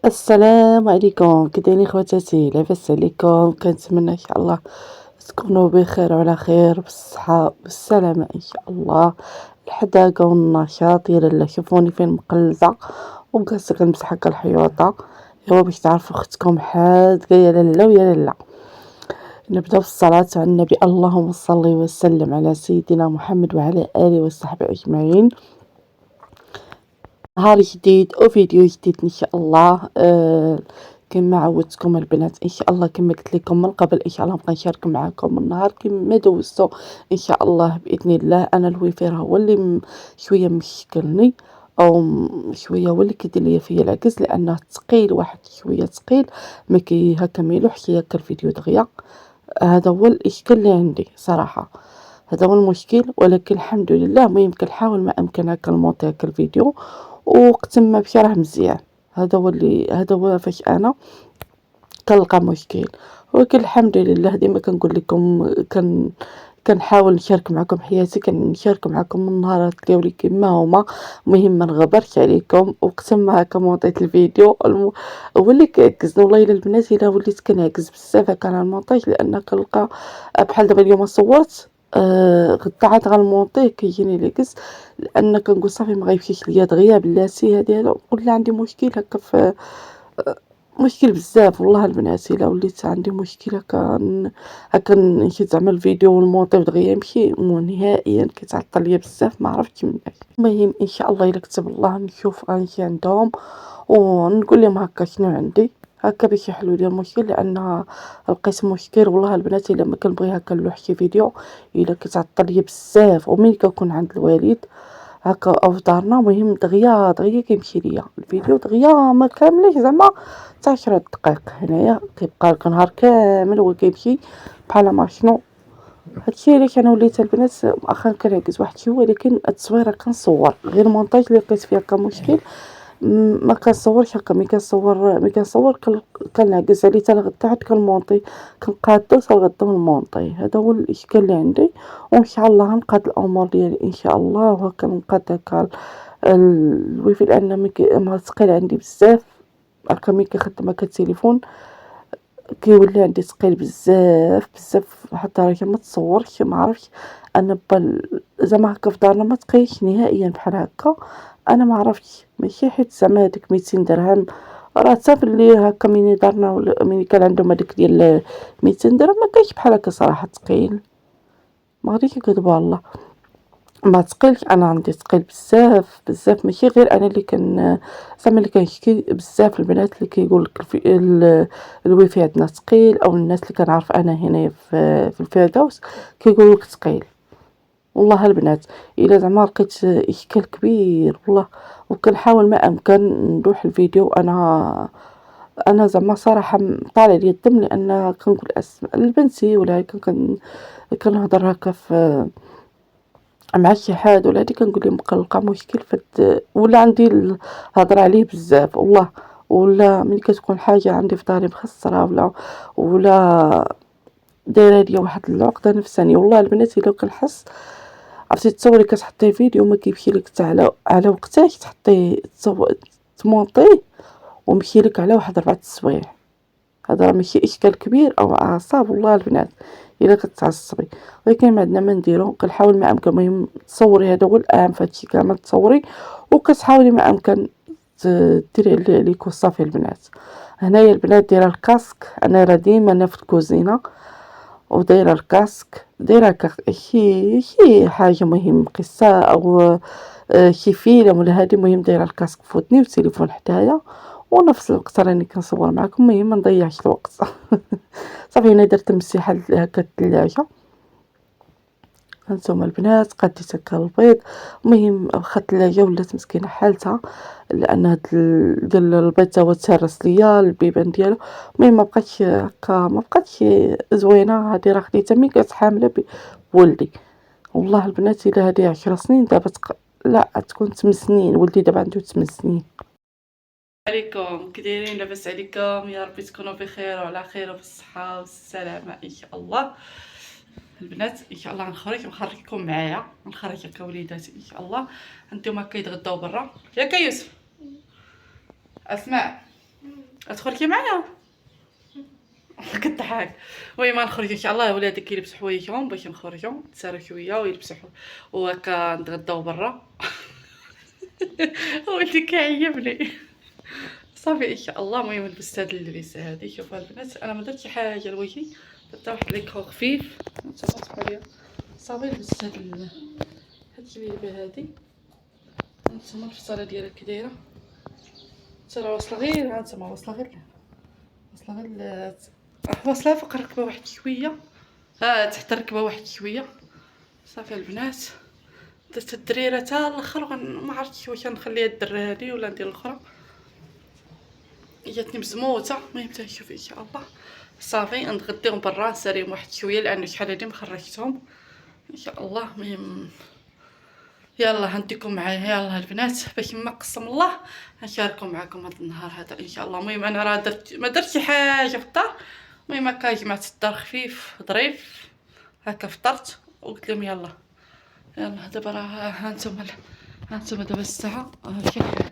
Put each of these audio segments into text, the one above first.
السلام عليكم، كي دايرين خواتاتي؟ لاباس عليكم؟ كنتمنى ان شاء الله تكونوا بخير وعلى خير بالصحه والسلامه ان شاء الله. الحداقه والنشاط يا لاله، شوفوني فين مقلزه وجالسه كنمسح هكا الحيوطه. ايوا باش تعرفوا اختكم حادقه يا لاله ويا لاله. نبداو بالصلاه على النبي، اللهم صل وسلم على سيدنا محمد وعلى اله وصحبه اجمعين. نهار جديد وفيديو جديد ان شاء الله. كما عودتكم البنات ان شاء الله، كما قلت لكم من قبل ان شاء الله نبقى نشارك معكم النهار كما دوزتو ان شاء الله باذن الله. انا الويفير هو اللي شويه مشكلني، او شويه هو اللي كيدير ليا فيا العكس، لانه ثقيل، واحد شويه ثقيل ما كي هكا ما يلوحش هكا الفيديو دغيا. هذا هو الاشكال اللي عندي صراحه، هذا هو المشكل. ولكن الحمد لله ما يمكن، نحاول ما امكن هكا نمونطي هكا الفيديو وقت ما مشى راه مزيان. هذا هو فاش انا كنلقى مشكل. ولكن الحمد لله ديما كنقول لكم كنحاول نشارك معكم حياتي، كنشارك معكم النهارات ديالي كما هما. المهم ما نغبرش عليكم، وقت ما هكا مونطيت الفيديو هو اللي كيعكزني. والله الا البنات الا وليت كنعكز بزاف هكا على المونتاج، لان كنلقى بحال دابا اليوم صورت، غدا عاد غنمونطيه كيجيني العكس، لان كنقول صافي ما غيمشيش ليا دغيا بلاتي. هذه نقول لا عندي مشكل هكا في مشكل بزاف. والله البنات الا وليت عندي مشكل هكا نمشي زعما الفيديو والمونطاج دغيا يمشي نهائيا، كيتعطل ليا بزاف ما عرفتش مناش. المهم ان شاء الله الا كتب الله نشوف غنمشي عندهم ونقول لهم هكا شنو عندي، هكا باش يحلوا لي المشكل. لان لقيت مشكل والله البنات الا ما كنبغي هكا نلوح شي فيديو الا كيتعطل ليا بزاف، وملي كنكون عند الوالد هكا او في دارنا مهم دغيا كيمشي ليا الفيديو دغيا ما كاملش زعما حتى 10 دقائق. هنايا كيبقى لك نهار كامل هو كيمشي بحال ما شنو. هادشي علاش انا وليت البنات مؤخرا كنعكز واحد شي، ولكن التصويره كنصور غير المونتاج اللي لقيت فيه هكا مشكل. ما كنصورش هكا، ملي كنصور كنعكز عليه حتى لغدا عاد كنمونطي، كنقادو حتى لغدا ونمونطي. هذا هو الاشكال اللي عندي، وان شاء الله غنقاد الامور ديالي ان شاء الله. وهكا نقاد هكا الويفي، لان ما ثقيل عندي بزاف هكا. ملي كنخدم هكا التليفون كيولي عندي ثقيل بزاف بزاف واحد الدرجه ما تصورش. ما عرفتش انا زعما هكا في دارنا ما تقيش نهائيا بحال هكا. انا ما عرفتش، ماشي حيت زعما هذيك 200 درهم، راه حتى اللي هكا ملي دارنا ملي كان عندهم هذيك ديال 200 درهم ما كاينش بحال هكا صراحه ثقيل. ما غاديش نكذبوا على الله، ما ثقيلش. انا عندي ثقيل بزاف بزاف، ماشي غير انا اللي زعما اللي كنشكي بزاف البنات اللي كيقول لك الويفي عندنا ثقيل، او الناس اللي كنعرف انا هنا في الفردوس كيقولوا لك ثقيل. والله البنات الا زعما لقيت اشكال كبير والله، وكنحاول ما امكن نروح الفيديو. انا زعما صراحه طالع لي الدم، لان كنقول اسماء لبنتي ولا كنهضر هكا في مع شي حد ولا هادي، كنقول لهم كنلقى مشكل ولا عندي الهضره عليه بزاف والله. ولا ملي كتكون حاجه عندي في داري مخسره ولا دايره ليا واحد العقده نفسانيه، والله البنات الا كنحس عرفتي تصوري كتحطي فيديو ما كيمشي لك حتى على وقتاش تحطيه تمونطيه ومشي لك على واحد 4 السوايع. هذا راه ماشي اشكال كبير او اعصاب والله البنات الا كتعصبي. ولكن ما عندنا ما نديرو، كنحاول ما امكن. المهم تصوري، هذا هو الاهم في هادشي كامل، تصوري وكتحاولي ما امكن ديري اللي عليك وصافي. البنات هنايا البنات دايره الكاسك، انا راه ديما انا في الكوزينه ودايره الكاسك، دايره شي حاجه مهم قصه او شي فيلم ولا هادي. مهم دايره الكاسك في ودني والتليفون حدايا، ونفس الوقت راني كنصور معكم. المهم ما نضيعش الوقت. صافي انا درت المسيحه هكا الثلاجه. هانتوما البنات قديت هكا البيض. المهم واخا الثلاجه ولات مسكينه حالتها، لان هاد ديال البيض تا هو تهرس ليا البيبان ديالو. المهم ما بقاتش هكا، ما بقاتش زوينه. هادي راه خديتها ملي كانت حامله بولدي. والله البنات الا هادي 10 سنين دابا لا تكون 8 سنين، ولدي دابا عنده 8 سنين. عليكم كي دايرين؟ لاباس عليكم؟ يا ربي تكونوا بخير وعلى خير وبالصحه والسلامه ان شاء الله. البنات ان شاء الله نخرجكم معايا، نخرج هكا وليداتي ان شاء الله. هانتوما كيتغداو برا ياك يوسف؟ اسماء تخرجي معايا؟ كضحك. المهم نخرجوا ان شاء الله، ولادك يلبسوا حوايجهم باش نخرجوا نتسالوا شويه ويلبسوا وهكا نتغداو برا. ولدي كيعيبني. صافي ان شاء الله. المهم لبست هاد اللبسه هادي. شوفوا البنات، انا ما درتش حاجه لوجهي، درت واحد ليكرو خفيف. نتوما صحوا ليا. صافي لبست هاد الجليبه هادي. نتوما الفصاله ديالها كي دايره، ترى واصله غير، ها نتوما واصله غير واصله فوق الركبه واحد شويه، تحت الركبه واحد شويه. صافي البنات، درت الدريره تا الاخر، ما عرفتش واش نخليها الدره هادي ولا ندير الاخرى، جاتني مزموته. المهم تنشوف ان شاء الله. صافي نغديهم برا، نساليهم واحد شويه لان شحال هادي مخرجتهم ان شاء الله. المهم يلا هنديكم معايا، يلا البنات، باش ما قسم الله نشاركوا معكم هذا النهار هذا ان شاء الله. المهم انا راه ما درتش حاجه في الدار. المهم هكا جمعت الدار خفيف ظريف، هكا فطرت وقلت لهم يلا دابا راه ها انتم دابا الساعه شحال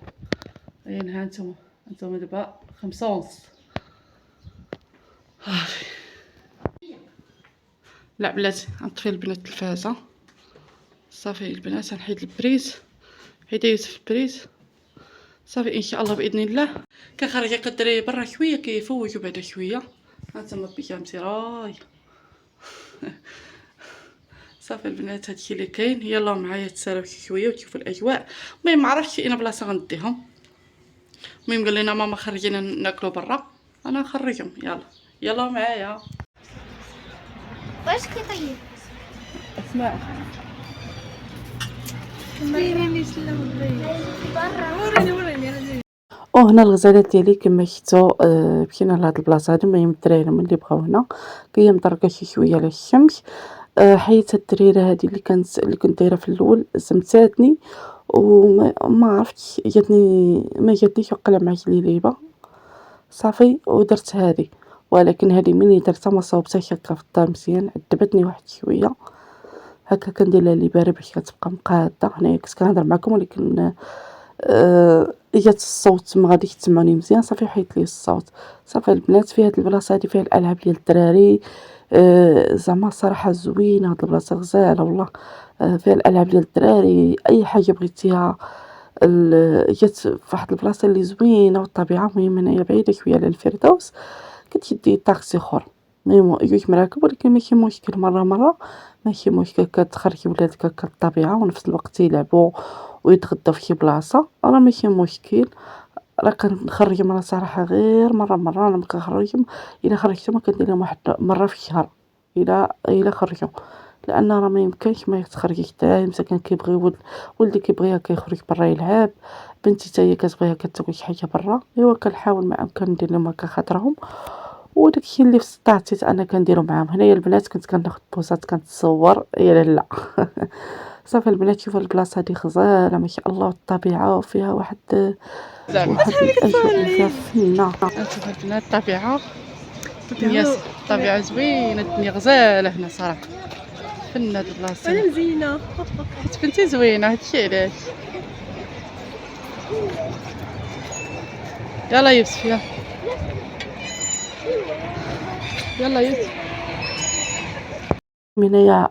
يعني، ها انتم دابا 5:30. لا بلاتي نطفي البنات التلفازه. صافي البنات نحيد البريز، حيدي يوسف البريز. صافي ان شاء الله باذن الله. كنخرج هكا الدراري برا شويه كيفوجوا بعدا شويه. هانتوما بيجامتي راي. صافي البنات هادشي اللي كاين. يلا معايا تساراو شويه وتشوفوا الاجواء. المهم ما عرفتش اين بلاصه غنديهم. المهم قال لنا ماما خرجينا ناكلوا برا، انا نخرجهم. يلا معايا. واش كيطيب؟ اسمع وهنا الغزالات ديالي كما شفتوا. مشينا لهاد البلاصه هادي. المهم الدراري هما اللي بغاو هنا، كاين مدركه شي شويه على الشمس. حيت الدريره هادي اللي كنت دايره في الاول سمتاتني، وما عرفتش ما جاتنيش وقيلا مع شي ليبه. صافي ودرت هادي، ولكن هادي مني درتها ما صوبتهاش هكا في الدار مزيان، عذبتني واحد شويه. هكا كندير لها لي بارد باش كتبقى مقاده. هنايا كنت كنهضر معكم ولكن جات الصوت ما غاديش تسمعوني مزيان. صافي حيت لي الصوت. صافي البنات، في هاد البلاصه هادي فيها الالعاب ديال الدراري. زعما صراحه زوينه هاد البلاصه، غزاله والله. فيها الالعاب ديال الدراري، اي حاجه بغيتيها. جات فواحد البلاصه اللي زوينه والطبيعه. المهم هنايا بعيده شويه على الفردوس، كتشدي طاكسي اخر. المهم جوج مراكب، ولكن ماشي مشكل، مره ماشي مشكل. كتخرجي ولادك هكا للطبيعه ونفس الوقت يلعبوا ويتغداو في شي بلاصه، راه ماشي مشكل. راه كنخرجهم انا صراحه غير مره. انا ما كنخرجهم، الا خرجتهم ما كندير لهم واحد مره في الشهر، الا خرجوا، لان راه ما يمكنش ما تخرجيش دائما. كان كيبغي ولدي كيبغيها كيخرج برا يلعب، بنتي حتى هي كتبغيها كتاكل شي حاجه برا. ايوا كنحاول ما امكن ندير لهم هكا خاطرهم، وداكشي اللي في استطاعتي انا كنديرو معاهم. هنايا البنات كنت كناخد بوزات كنتصور يا لا. صافي البنات، شوفوا البلاصه هذه غزاله ما شاء الله، والطبيعه وفيها واحد الاجواء اللي فيها فنه. شوفوا البنات الطبيعه، الطبيعه زوينه، الدنيا غزاله هنا صراحه. فنه هاد البلاصه، انا مزينه حيت كنتي زوينه، هادشي علاش. يلا يوسف يلا يوسف. هنايا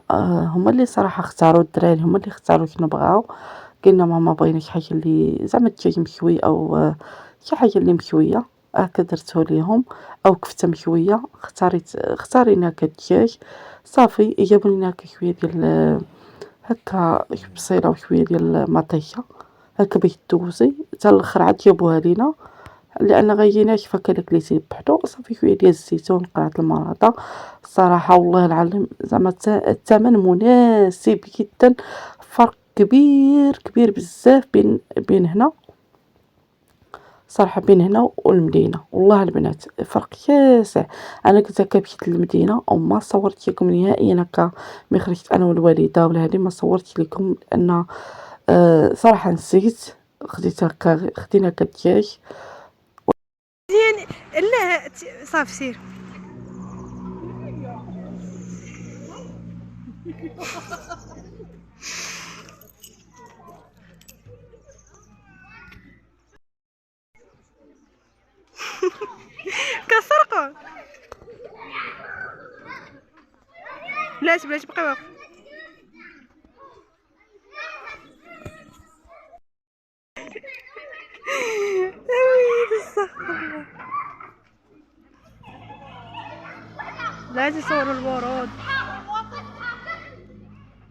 هما اللي صراحه اختاروا الدراري، هما اللي اختاروا شنو بغاو. قلنا ماما بغينا شي حاجه اللي زعما الدجاج مشوي او شي حاجه اللي مشويه، هكا درتو ليهم، او كفته مشويه. اختارينا هكا الدجاج. صافي جابوا لنا هكا شويه ديال هكا بصيله وشويه ديال مطيشه هكا باش دوزي حتى الاخر. عاد جابوها لينا لان غيجي ناشف هكا كليتي بحدو. صافي شويه ديال الزيتون، قرعه المراتة. الصراحه والله العظيم زعما الثمن مناسب جدا. فرق كبير بزاف بين هنا صراحه، بين هنا والمدينه. والله البنات فرق شاسع. انا كنت هكا مشيت للمدينه وما صورت لكم نهائيا هكا ملي خرجت انا والوالده ولا هذه، ما صورت لكم لان صراحه نسيت. خدينا هكا الدجاج. يعني لا صافي سير. كسرقوا. بلاش بقي واقف. استغفر الله. لا تصوروا الورود.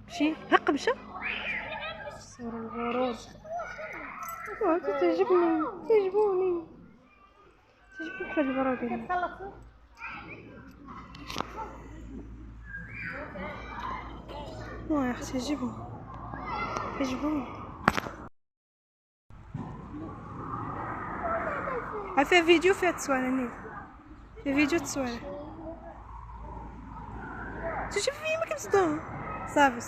مشي هق مشى. صوروا الورود. تعجبني تعجبوني في الورود. يا اختي تعجبوني. فيها فيديو فيها تصوير نيت. فيها فيديو تصوير. شوفي ما كنصدق. صافي